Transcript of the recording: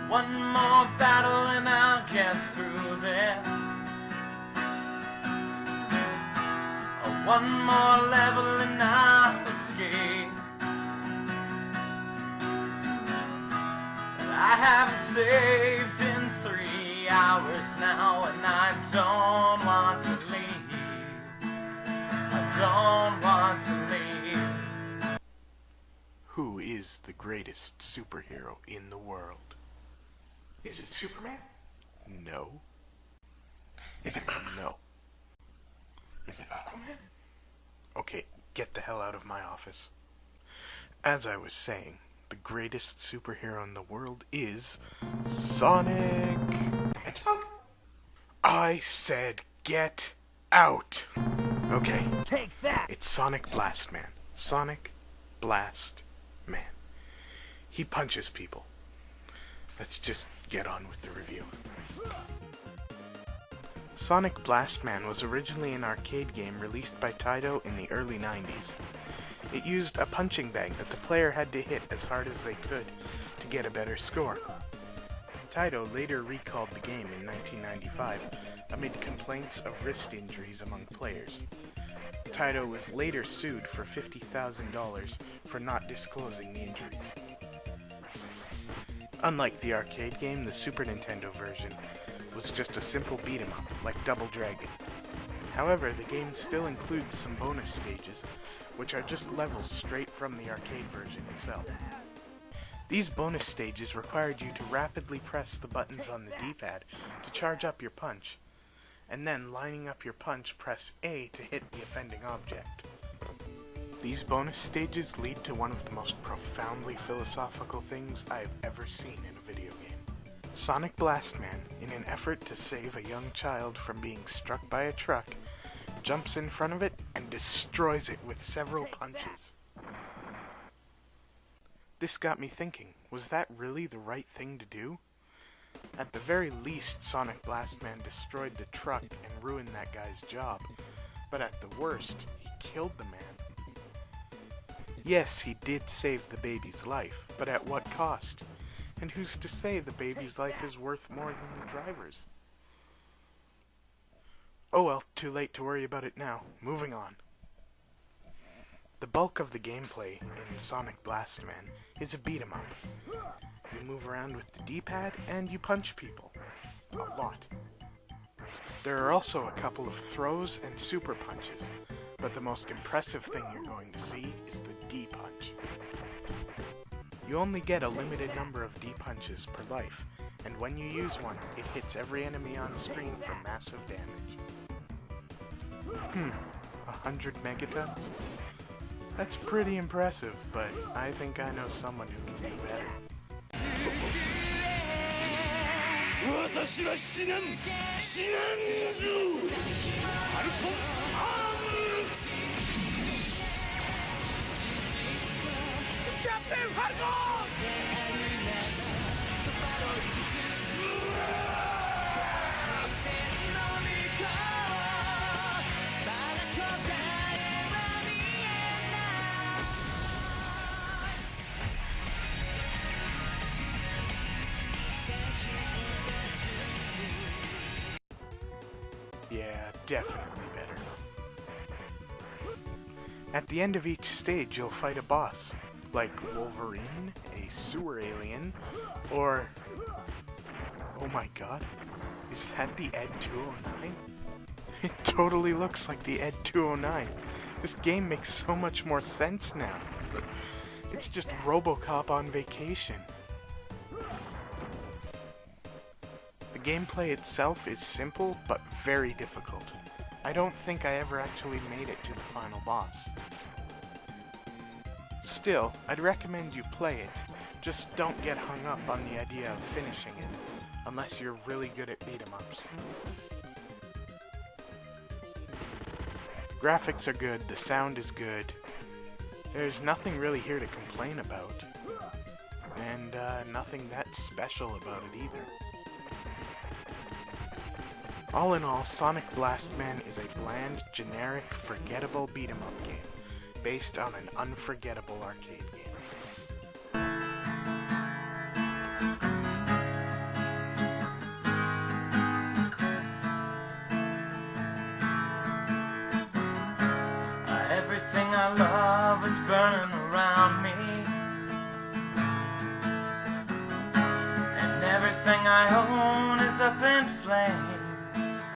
One more battle and I'll get through this. One more level and I'll escape. I haven't saved in 3 hours now, and I don't want to leave. I don't want to leave. Who is the greatest superhero in the world? Is it Superman? No. Is it No. Is it Aquaman? Okay, get the hell out of my office. As I was saying, the greatest superhero in the world is Sonic. Hedgehog? I said get out. Okay, Take that! it's Sonic Blast Man. Sonic Blast Man. He punches people. Let's just get on with the review. Sonic Blast Man was originally an arcade game released by Taito in the early 90s. It used a punching bag that the player had to hit as hard as they could to get a better score. Taito later recalled the game in 1995 amid complaints of wrist injuries among players. Taito was later sued for $50,000 for not disclosing the injuries. Unlike the arcade game, the Super Nintendo version was just a simple beat-em-up, like Double Dragon. However, the game still includes some bonus stages, which are just levels straight from the arcade version itself. These bonus stages required you to rapidly press the buttons on the D-pad to charge up your punch, and then lining up your punch, press A to hit the offending object. These bonus stages lead to one of the most profoundly philosophical things I've ever seen in a video game. Sonic Blast Man, in an effort to save a young child from being struck by a truck, jumps in front of it and destroys it with several punches. This got me thinking, was that really the right thing to do? At the very least, Sonic Blast Man destroyed the truck and ruined that guy's job, but at the worst, he killed the man. Yes, he did save the baby's life, but at what cost? And who's to say the baby's life is worth more than the driver's? Oh well, too late to worry about it now. Moving on. The bulk of the gameplay in Sonic Blast Man is a beat-em-up. You move around with the D-pad and you punch people. A lot. There are also a couple of throws and super punches, but the most impressive thing you're going to see is the D-punch. You only get a limited number of D-punches per life, and when you use one, it hits every enemy on screen for massive damage. 100 megatons? That's pretty impressive, but I think I know someone who can do better. Yeah, definitely better. At the end of each stage, you'll fight a boss, like Wolverine, a sewer alien, or... Oh my god, is that the Ed 209? It totally looks like the Ed 209. This game makes so much more sense now. It's just RoboCop on vacation. The gameplay itself is simple, but very difficult. I don't think I ever actually made it to the final boss. Still, I'd recommend you play it. Just don't get hung up on the idea of finishing it, unless you're really good at beat-em-ups. Graphics are good, the sound is good. There's nothing really here to complain about. And nothing that special about it either. All in all, Sonic Blast Man is a bland, generic, forgettable beat-em-up game, based on an unforgettable arcade game. everything I love is burning around me, and everything I own is up in flames.